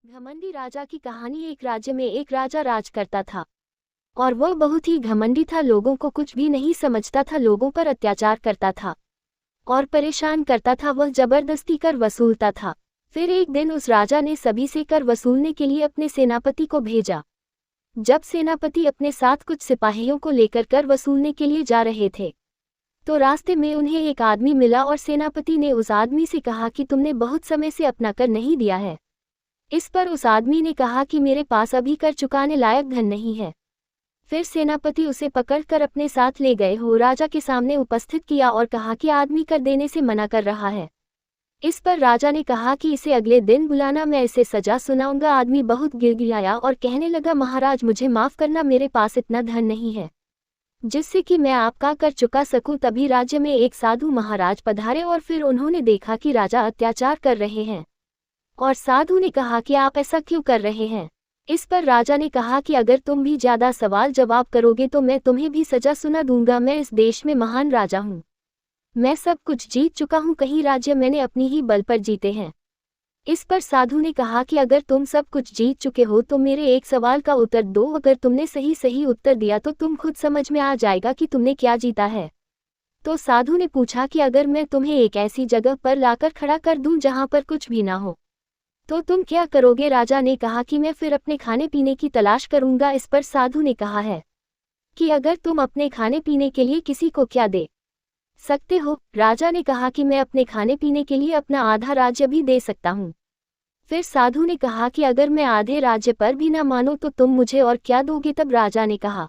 घमंडी राजा की कहानी। एक राज्य में एक राजा राज करता था और वह बहुत ही घमंडी था। लोगों को कुछ भी नहीं समझता था, लोगों पर अत्याचार करता था और परेशान करता था। वह जबरदस्ती कर वसूलता था। फिर एक दिन उस राजा ने सभी से कर वसूलने के लिए अपने सेनापति को भेजा। जब सेनापति अपने साथ कुछ सिपाहियों को लेकर कर वसूलने के लिए जा रहे थे तो रास्ते में उन्हें एक आदमी मिला और सेनापति ने उस आदमी से कहा कि तुमने बहुत समय से अपना कर नहीं दिया है। इस पर उस आदमी ने कहा कि मेरे पास अभी कर चुकाने लायक धन नहीं है। फिर सेनापति उसे पकड़कर अपने साथ ले गए हो राजा के सामने उपस्थित किया और कहा कि आदमी कर देने से मना कर रहा है। इस पर राजा ने कहा कि इसे अगले दिन बुलाना, मैं इसे सजा सुनाऊंगा। आदमी बहुत गिड़गिड़ाया और कहने लगा, महाराज मुझे माफ करना, मेरे पास इतना धन नहीं है जिससे कि मैं आपका कर चुका सकूं। तभी राज्य में एक साधु महाराज पधारे और फिर उन्होंने देखा कि राजा अत्याचार कर रहे हैं और साधु ने कहा कि आप ऐसा क्यों कर रहे हैं। इस पर राजा ने कहा कि अगर तुम भी ज्यादा सवाल जवाब करोगे तो मैं तुम्हें भी सजा सुना दूंगा। मैं इस देश में महान राजा हूँ, मैं सब कुछ जीत चुका हूँ, कहीं राज्य मैंने अपनी ही बल पर जीते हैं। इस पर साधु ने कहा कि अगर तुम सब कुछ जीत चुके हो तो मेरे एक सवाल का उत्तर दो। अगर तुमने सही उत्तर दिया तो तुम खुद समझ में आ जाएगा कि तुमने क्या जीता है। तो साधु ने पूछा कि अगर मैं तुम्हें एक ऐसी जगह पर लाकर खड़ा कर दूं जहां पर कुछ भी ना हो तो तुम क्या करोगे। राजा ने कहा कि मैं फिर अपने खाने पीने की तलाश करूंगा। इस पर साधु ने कहा है कि अगर तुम अपने खाने पीने के लिए किसी को क्या दे सकते हो। राजा ने कहा कि मैं अपने खाने पीने के लिए अपना आधा राज्य भी दे सकता हूँ। फिर साधु ने कहा कि अगर मैं आधे राज्य पर भी ना मानो तो तुम मुझे और क्या दोगे। तब राजा ने कहा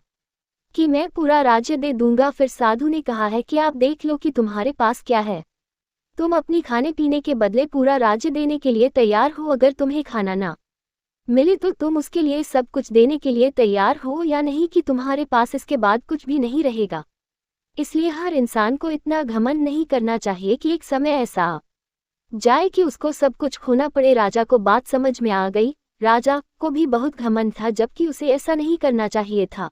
कि मैं पूरा राज्य दे दूंगा। फिर साधु ने कहा है कि आप देख लो कि तुम्हारे पास क्या है, तुम अपनी खाने पीने के बदले पूरा राज्य देने के लिए तैयार हो। अगर तुम्हें खाना ना मिले तो तुम उसके लिए सब कुछ देने के लिए तैयार हो या नहीं कि तुम्हारे पास इसके बाद कुछ भी नहीं रहेगा। इसलिए हर इंसान को इतना घमंड नहीं करना चाहिए कि एक समय ऐसा आ जाए कि उसको सब कुछ खोना पड़े। राजा को बात समझ में आ गई। राजा को भी बहुत घमंड था, जबकि उसे ऐसा नहीं करना चाहिए था।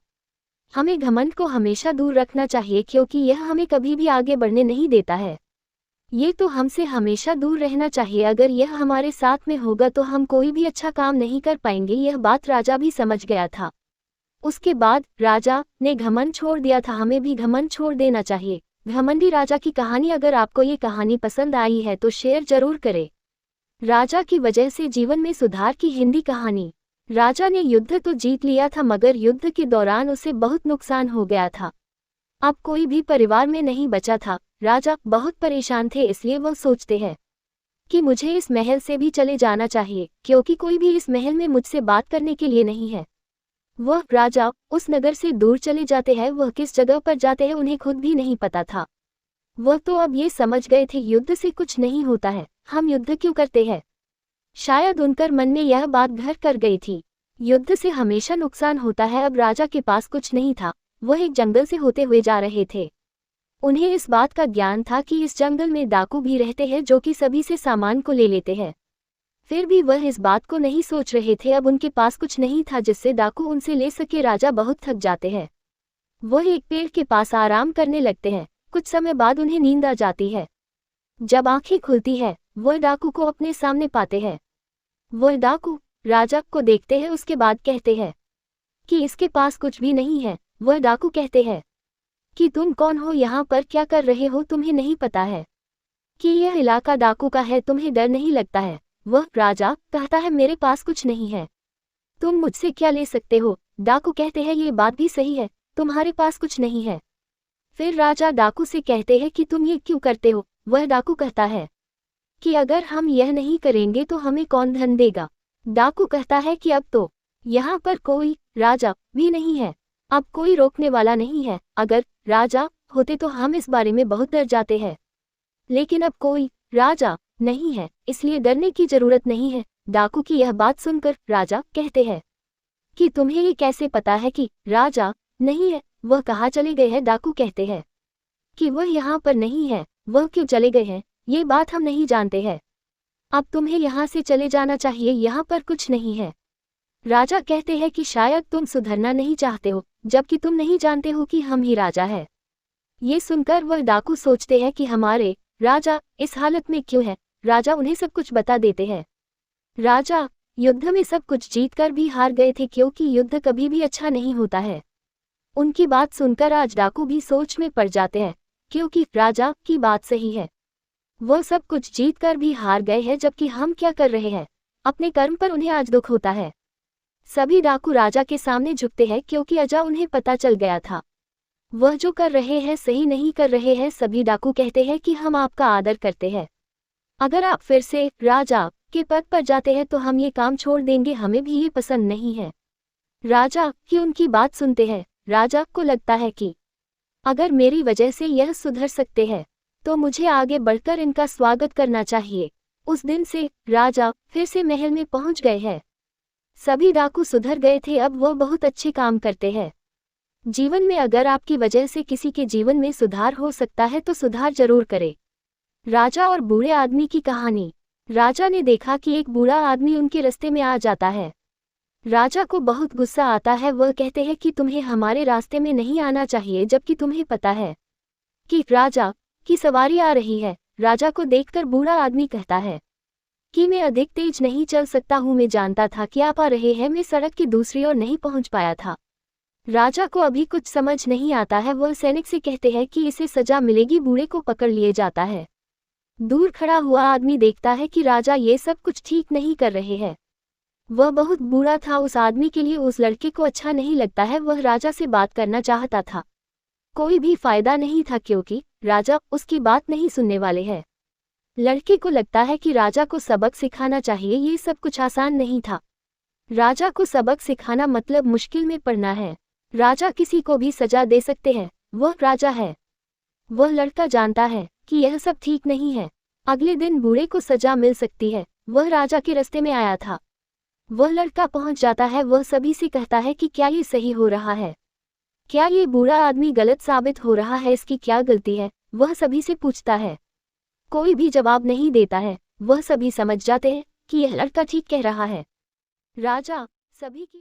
हमें घमंड को हमेशा दूर रखना चाहिए क्योंकि यह हमें कभी भी आगे बढ़ने नहीं देता है। ये तो हमसे हमेशा दूर रहना चाहिए। अगर यह हमारे साथ में होगा तो हम कोई भी अच्छा काम नहीं कर पाएंगे। यह बात राजा भी समझ गया था। उसके बाद राजा ने घमंड छोड़ दिया था। हमें भी घमंड छोड़ देना चाहिए। घमंडी राजा की कहानी। अगर आपको ये कहानी पसंद आई है तो शेयर जरूर करें। राजा की वजह से जीवन में सुधार की हिंदी कहानी। राजा ने युद्ध तो जीत लिया था मगर युद्ध के दौरान उसे बहुत नुकसान हो गया था। अब कोई भी परिवार में नहीं बचा था। राजा बहुत परेशान थे, इसलिए वह सोचते हैं कि मुझे इस महल से भी चले जाना चाहिए क्योंकि कोई भी इस महल में मुझसे बात करने के लिए नहीं है। वह राजा उस नगर से दूर चले जाते हैं। वह किस जगह पर जाते हैं उन्हें खुद भी नहीं पता था। वह तो अब ये समझ गए थे युद्ध से कुछ नहीं होता है, हम युद्ध क्यों करते हैं। शायद उनकर मन में यह बात घर कर गई थी, युद्ध से हमेशा नुकसान होता है। अब राजा के पास कुछ नहीं था। वह एक जंगल से होते हुए जा रहे थे। उन्हें इस बात का ज्ञान था कि इस जंगल में डाकू भी रहते हैं जो कि सभी से सामान को ले लेते हैं। फिर भी वह इस बात को नहीं सोच रहे थे। अब उनके पास कुछ नहीं था जिससे डाकू उनसे ले सके। राजा बहुत थक जाते हैं। वह एक पेड़ के पास आराम करने लगते हैं। कुछ समय बाद उन्हें नींद आ जाती है। जब आंखें खुलती है वह डाकू को अपने सामने पाते हैं। वह डाकू राजा को देखते हैं, उसके बाद कहते हैं कि इसके पास कुछ भी नहीं है। वह डाकू कहते हैं कि तुम कौन हो, यहाँ पर क्या कर रहे हो, तुम्हें नहीं पता है कि यह इलाका डाकू का है, तुम्हें डर नहीं लगता है। वह राजा कहता है मेरे पास कुछ नहीं है, तुम मुझसे क्या ले सकते हो। डाकू कहते हैं ये बात भी सही है, तुम्हारे पास कुछ नहीं है। फिर राजा डाकू से कहते हैं कि तुम ये क्यों करते हो। वह डाकू कहता है कि अगर हम यह नहीं करेंगे तो हमें कौन धन देगा। डाकू कहता है कि अब तो यहाँ पर कोई राजा भी नहीं है, अब कोई रोकने वाला नहीं है। अगर राजा होते तो हम इस बारे में बहुत डर जाते हैं, लेकिन अब कोई राजा नहीं है इसलिए डरने की जरूरत नहीं है। डाकू की यह बात सुनकर राजा कहते हैं कि तुम्हें ये कैसे पता है कि राजा नहीं है, वह कहाँ चले गए हैं। डाकू कहते हैं कि वह यहाँ पर नहीं है, वह क्यों चले गए हैं ये बात हम नहीं जानते हैं। अब तुम्हें यहाँ से चले जाना चाहिए, यहाँ पर कुछ नहीं है। राजा कहते हैं कि शायद तुम सुधरना नहीं चाहते हो, जबकि तुम नहीं जानते हो कि हम ही राजा है। ये सुनकर वह डाकू सोचते हैं कि हमारे राजा इस हालत में क्यों है। राजा उन्हें सब कुछ बता देते हैं। राजा युद्ध में सब कुछ जीतकर भी हार गए थे क्योंकि युद्ध कभी भी अच्छा नहीं होता है। उनकी बात सुनकर आज डाकू भी सोच में पड़ जाते हैं, क्योंकि राजा की बात सही है। वो सब कुछ जीतकर भी हार गए हैं, जबकि हम क्या कर रहे हैं? अपने कर्म पर उन्हें आज दुख होता है। सभी डाकू राजा के सामने झुकते हैं क्योंकि अजा उन्हें पता चल गया था वह जो कर रहे हैं सही नहीं कर रहे हैं। सभी डाकू कहते हैं कि हम आपका आदर करते हैं, अगर आप फिर से राजा के पद पर जाते हैं तो हम ये काम छोड़ देंगे, हमें भी ये पसंद नहीं है। राजा की उनकी बात सुनते हैं। राजा को लगता है कि अगर मेरी वजह से यह सुधर सकते हैं तो मुझे आगे बढ़कर इनका स्वागत करना चाहिए। उस दिन से राजा फिर से महल में पहुंच गए हैं। सभी डाकू सुधर गए थे, अब वो बहुत अच्छे काम करते हैं। जीवन में अगर आपकी वजह से किसी के जीवन में सुधार हो सकता है तो सुधार जरूर करें। राजा और बूढ़े आदमी की कहानी। राजा ने देखा कि एक बूढ़ा आदमी उनके रास्ते में आ जाता है। राजा को बहुत गुस्सा आता है। वह कहते हैं कि तुम्हें हमारे रास्ते में नहीं आना चाहिए, जबकि तुम्हें पता है कि राजा की सवारी आ रही है। राजा को देखकर बूढ़ा आदमी कहता है कि मैं अधिक तेज नहीं चल सकता हूँ, मैं जानता था कि आप आ रहे हैं, मैं सड़क की दूसरी ओर नहीं पहुँच पाया था। राजा को अभी कुछ समझ नहीं आता है। वह सैनिक से कहते हैं कि इसे सजा मिलेगी। बूढ़े को पकड़ लिए जाता है। दूर खड़ा हुआ आदमी देखता है कि राजा ये सब कुछ ठीक नहीं कर रहे हैं। वह बहुत बुरा था। उस आदमी के लिए उस लड़के को अच्छा नहीं लगता है। वह राजा से बात करना चाहता था, कोई भी फायदा नहीं था क्योंकि राजा उसकी बात नहीं सुनने वाले हैं। लड़के को लगता है कि राजा को सबक सिखाना चाहिए। ये सब कुछ आसान नहीं था। राजा को सबक सिखाना मतलब मुश्किल में पड़ना है। राजा किसी को भी सजा दे सकते हैं, वह राजा है। वह लड़का जानता है कि यह सब ठीक नहीं है। अगले दिन बूढ़े को सजा मिल सकती है। वह राजा के रास्ते में आया था। वह लड़का पहुंच जाता है। वह सभी से कहता है कि क्या ये सही हो रहा है, क्या ये बूढ़ा आदमी गलत साबित हो रहा है, इसकी क्या गलती है? वह सभी से पूछता है। कोई भी जवाब नहीं देता है। वह सभी समझ जाते हैं कि यह लड़का ठीक कह रहा है। राजा सभी की